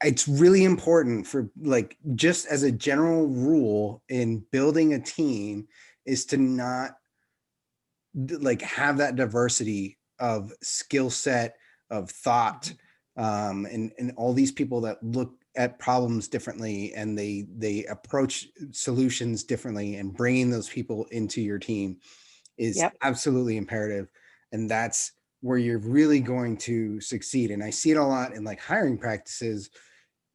it's really important for, like, just as a general rule in building a team, is to not like have that diversity of skill set, of thought, Mhm. and all these people that look at problems differently, and they approach solutions differently, and bringing those people into your team is Yep. absolutely imperative. And that's where you're really going to succeed. And I see it a lot in, like, hiring practices.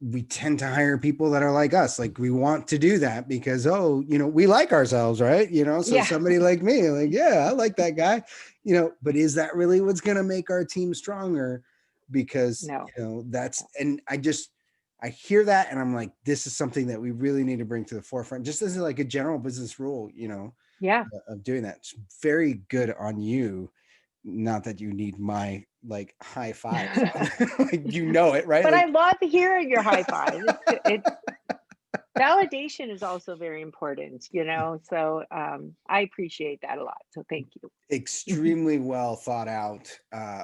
We tend to hire people that are like us. Like, we want to do that because, oh, we like ourselves, right? So Yeah. somebody like me, like, yeah, I like that guy. But is that really what's going to make our team stronger? Because, No. that's, and I hear that, and I'm like, this is something that we really need to bring to the forefront, just as like a general business rule, Yeah. of doing that. It's very good on you. Not that you need my, like, high fives on, like, it, right? But I Like, love hearing your high five. It's validation is also very important, so I appreciate that a lot. So thank you. extremely well thought out,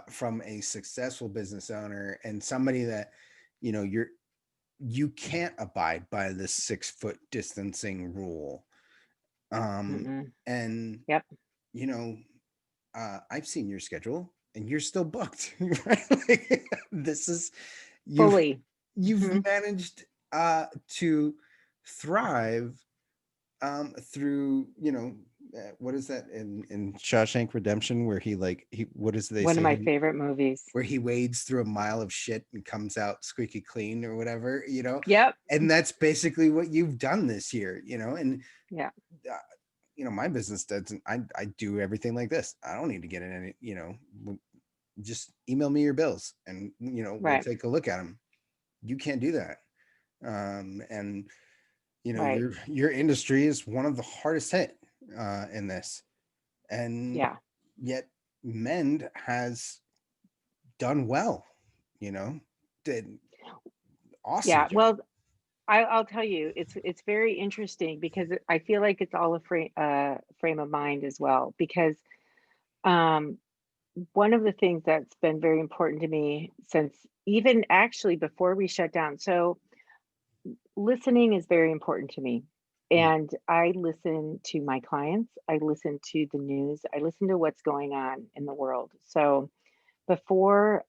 from a successful business owner, and somebody that, you can't abide by the 6 foot distancing rule. Mm-mm. And Yep. you know I've seen your schedule, and you're still booked. Right? Like, this is you've Fully. you've Hmm. managed to thrive, through, what is that in Shawshank Redemption, where he what does they One of say, my favorite movies. where he wades through a mile of shit and comes out squeaky clean, or whatever, Yep. and that's basically what you've done this year, and Yeah. uh, my business doesn't. I do everything like this. I don't need to get in any, just email me your bills, and we'll Right. take a look at them. You can't do that. And Right. your industry is one of the hardest hit, in this, and Yeah. yet Mend has done well. Did awesome Yeah. job. Well, I'll tell you, it's very interesting because I feel like it's all a frame of mind as well. Because um, one of the things that's been very important to me since even actually before we shut down. So listening is very important to me. Mm. And I listen to my clients, I listen to the news, I listen to what's going on in the world. So before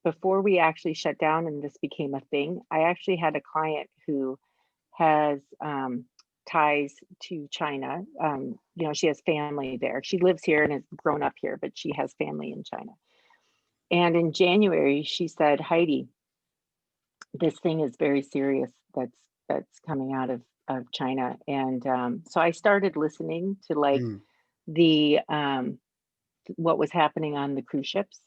before we actually shut down and this became a thing, I actually had a client who has ties to China. She has family there. She lives here and has grown up here, but she has family in China. And in January, she said, Heidi, this thing is very serious that's coming out of China. And so I started listening to like Mm, the what was happening on the cruise ships.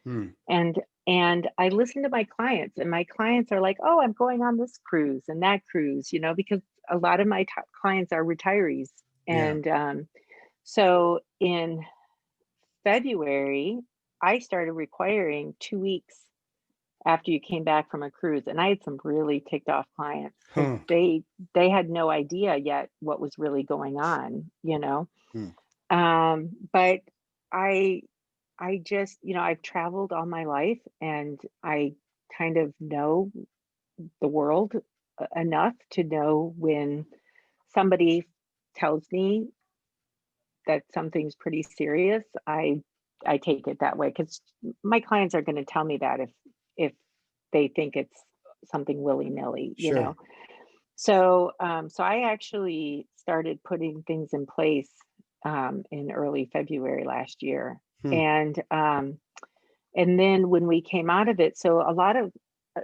mm, And I listen to my clients, and my clients are like, "Oh, I'm going on this cruise and that cruise," because a lot of my clients are retirees. yeah. And so in February, I started requiring 2 weeks after you came back from a cruise, and I had some really ticked off clients because Huh. they had no idea yet what was really going on. Mm, But I I just, I've traveled all my life and I kind of know the world enough to know when somebody tells me that something's pretty serious, I take it that way because my clients are going to tell me that if they think it's something willy-nilly. sure. So I actually started putting things in place in early February last year. Hmm. And then when we came out of it, so a lot of uh,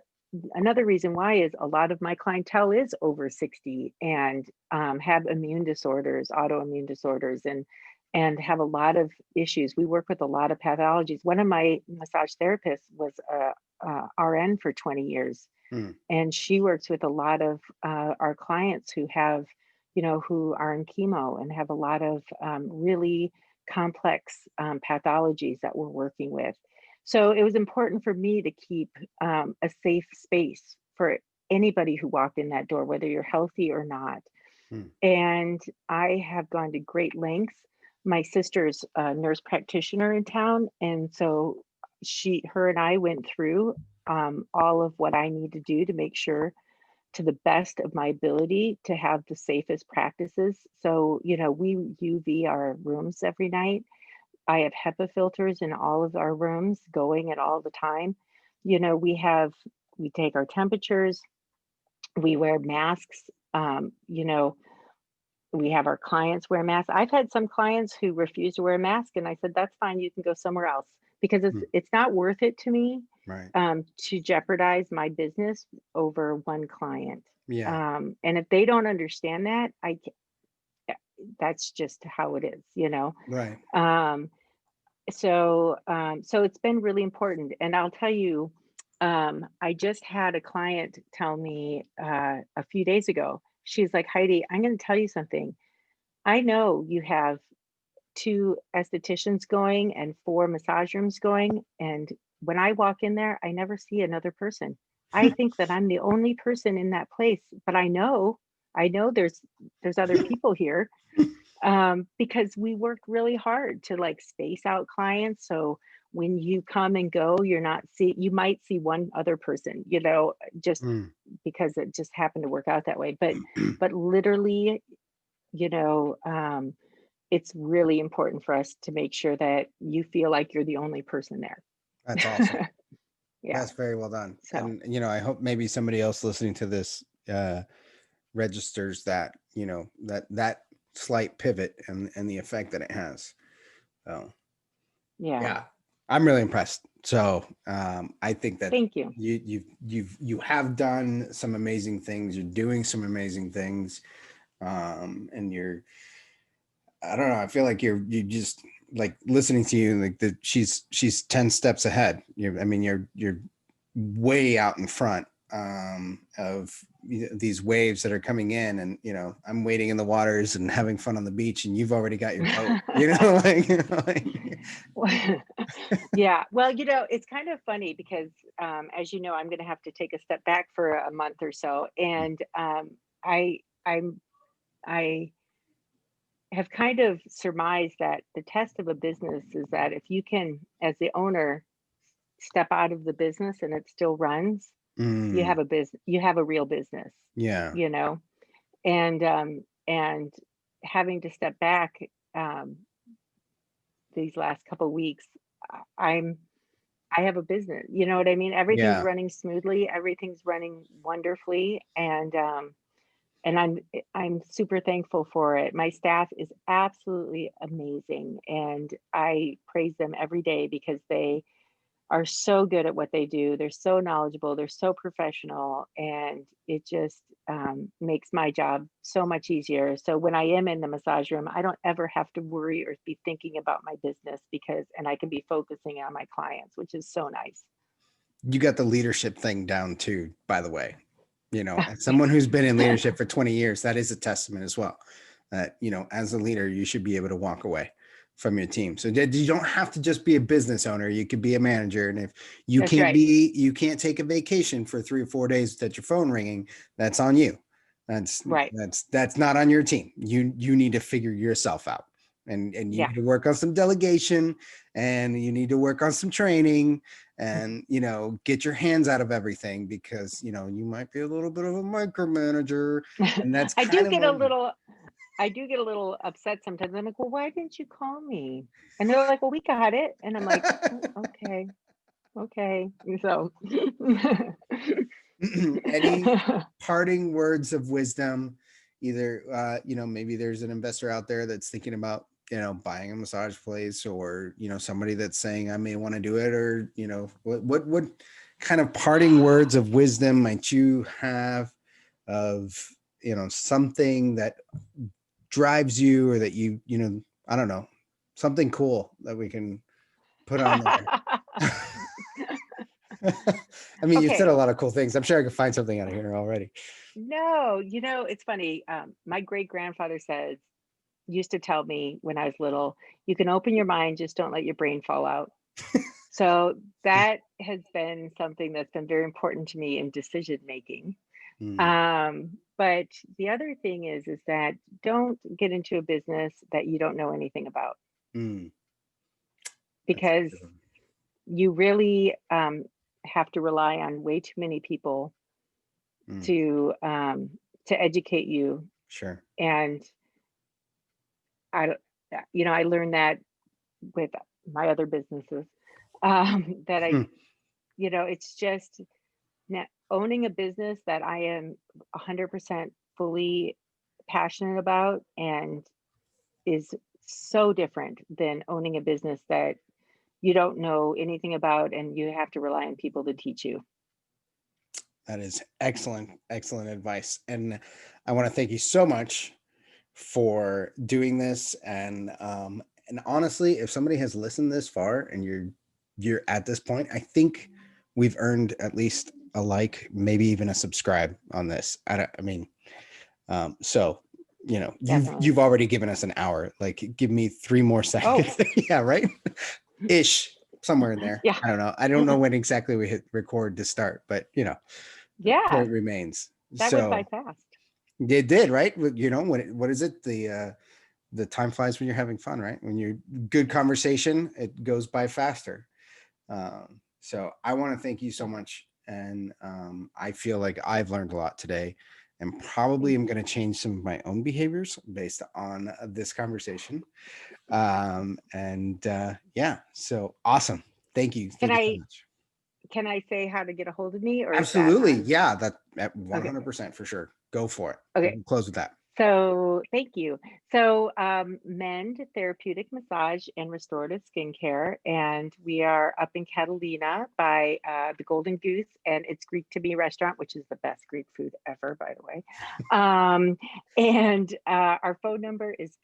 another reason why is a lot of my clientele is over 60 and have immune disorders, autoimmune disorders, and have a lot of issues. We work with a lot of pathologies. One of my massage therapists was a RN for 20 years, Mm, and she works with a lot of our clients who have, who are in chemo and have a lot of really complex pathologies that we're working with. So it was important for me to keep a safe space for anybody who walked in that door, whether you're healthy or not. mm, And I have gone to great lengths. My sister's a nurse practitioner in town, and so her and I went through all of what I need to do to make sure, to the best of my ability, to have the safest practices. So, we UV our rooms every night. I have HEPA filters in all of our rooms going at all the time. We take our temperatures, we wear masks. We have our clients wear masks. I've had some clients who refuse to wear a mask, and I said, "That's fine. You can go somewhere else," because it's mm, it's not worth it to me right. to jeopardize my business over one client. Yeah. And if they don't understand that, that's just how it is. Right. Um, so it's been really important, and I'll tell you, I just had a client tell me a few days ago. She's like, Heidi, I'm going to tell you something. I know you have two estheticians going and four massage rooms going. And when I walk in there, I never see another person. I think that I'm the only person in that place, but I know there's other people here because we work really hard to like space out clients. So when you come and go, you might see one other person, just Mm, because it just happened to work out that way. But literally, you know, um, it's really important for us to make sure that you feel like you're the only person that's awesome. there. Yeah. That's very well done. So, And I hope maybe somebody else listening to this registers that, that slight pivot and the effect that it has. So yeah. yeah, I'm really impressed. So I think that Thank you. you have done some amazing things. You're doing some amazing things, and I don't know. I feel like you just like listening to you, like that she's 10 steps ahead. You're way out in front of these waves that are coming in, and I'm waiting in the waters and having fun on the beach, and you've already got your boat. Yeah. Well, it's kind of funny because, as you know, I'm going to have to take a step back for a month or so, and I I'm I have kind of surmised that the test of a business is that if you can, as the owner, step out of the business and it still runs, you Mm, have a business, you have a real business, yeah. you know, and having to step back um, these last couple weeks, I'm I have a business. You know what I mean? Everything's Yeah. running smoothly, everything's running wonderfully, and I'm super thankful for it. My staff is absolutely amazing, and I praise them every day because they are so good at what they do. They're so knowledgeable, they're so professional, and it just makes my job so much easier. So when I am in the massage room, I don't ever have to worry or be thinking about my business and I can be focusing on my clients, which is so nice. You got the leadership thing down too, by the way. As someone who's been in leadership for 20 years, that is a testament as well. That, as a leader, you should be able to walk away from your team. So you don't have to just be a business owner. You could be a manager. And if That's right. you can't take a vacation for 3 or 4 days that your phone ringing, that's on you. That's Right. that's not on your team. You need to figure yourself out. And you Yeah. need to work on some delegation, and you need to work on some training, and get your hands out of everything, because you might be a little bit of a micromanager, and that's I kind do of get a on. little I do get a little upset sometimes. I'm like, "Well, why didn't you call me?" And they're like, "Well, we got it." And I'm like, "Oh, okay. Okay." So Any parting words of wisdom, either maybe there's an investor out there that's thinking about buying a massage place, or somebody that's saying I may want to do it, or what kind of parting words of wisdom might you have, of something that drives you, or that I don't know, something cool that we can put on there. I mean, you said Okay. a lot of cool things. I'm sure I could find something out of here already. No, it's funny. My great grandfather used to tell me when I was little, you can open your mind, just don't let your brain fall out. So that has been something that's been very important to me in decision making. Mm, But the other thing is that don't get into a business that you don't know anything about, mm, that's a because good one. you really have to rely on way too many people Mm, to um, to educate you. sure. And I, don't- I learned that with my other businesses, that Hmm, it's just owning a business that I am 100% fully passionate about, and is so different than owning a business that you don't know anything about and you have to rely on people to teach you. that is excellent, excellent advice. And I want to thank you so much for doing this. And honestly, if somebody has listened this far and you're at this point, I think we've earned at least a like, maybe even a subscribe on this. I mean, so Definitely. you've already given us an hour. Like, give me 3 more Oh, seconds. Yeah, right. Ish, somewhere in there. yeah. I don't know. I don't know when exactly we hit record to start, but the Yeah, point remains. that went by So fast. it did, right? What is it? The time flies when you're having fun, right? When you're good conversation, it goes by faster. So I want to thank you so much. And I feel like I've learned a lot today, and probably Thank am you. going to change some of my own behaviors based on this conversation. And yeah, so awesome. Thank you. Can Thank you so I much. can I say how to get a hold of me, or is that Absolutely. on? Yeah, that at Okay. 100% for sure. Go for it. Okay. We'll close with that. So thank you. So Mend Therapeutic Massage and Restorative Skincare, and we are up in Catalina by the Golden Goose and its Greek to Me restaurant, which is the best Greek food ever, by the way. And our phone number is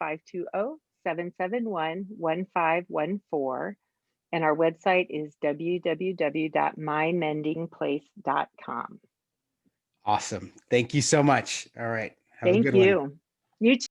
520-771-1514. And our website is www.mymendingplace.com. Awesome. Thank you so much. All right. Have a Thank good one. you. You